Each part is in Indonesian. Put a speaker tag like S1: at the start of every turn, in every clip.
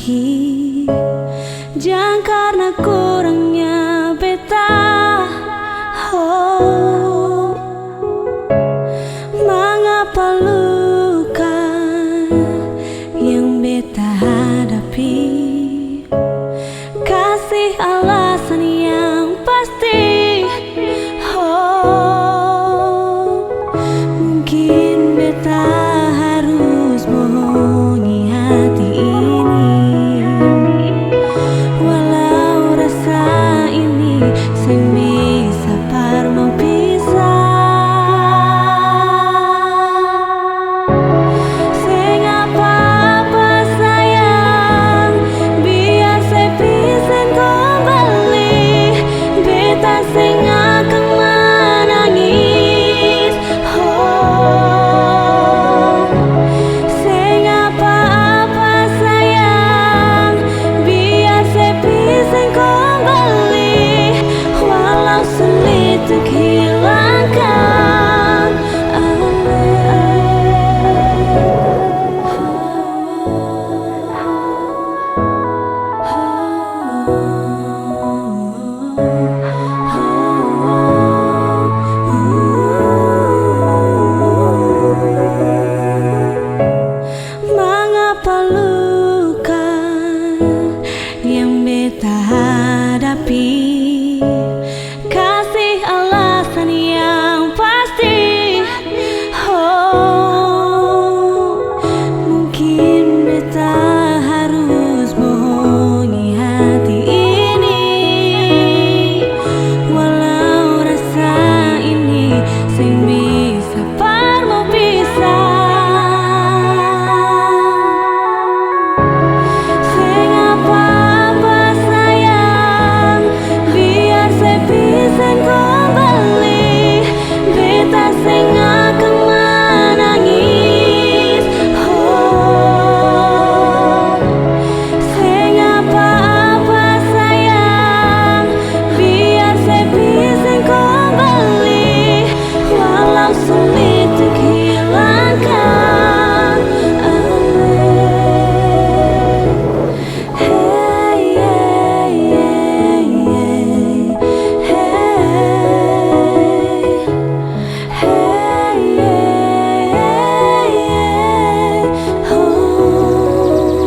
S1: lagi. Jangan karena kurangnya beta, oh, mengapa luka yang beta hadapi? Kasih alasan yang pasti, oh, mungkin beta harus bohongi hati ini. Walau rasa ini sing bisa par mempisah. Sing apa-apa sayang, biar saya bisa kembali. Beta sing akan menangis, oh, sing apa-apa sayang, biar saya bisa kembali. Walau sulit untuk hilangkan mengapa luka yang beta hadapi? Kasih alasan yang pasti, oh, mungkin beta harus bohongi hati ini. Walau rasa ini sing bisa par mempisah. Sing apa-apa sayang, biar saya bisa kembali. Beta sing akan menangis, oh, sing apa-apa sayang, biar saya bisa kembali. Walau sulit untuk hilangkan hey, hey, hey, hey, hey, oh.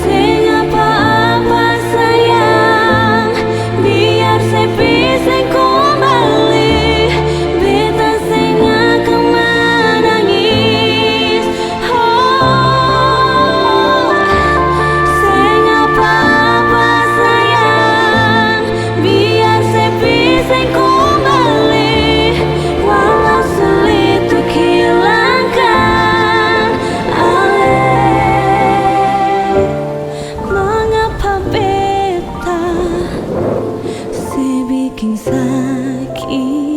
S1: Sing apa-apa sayang, biar saya bisa kembali. Beta sing akan menangis, oh, sing apa-apa sayang, biar saya bisa kembali. Walau sulit untuk hilangkan mengapa beta sebikin sakit.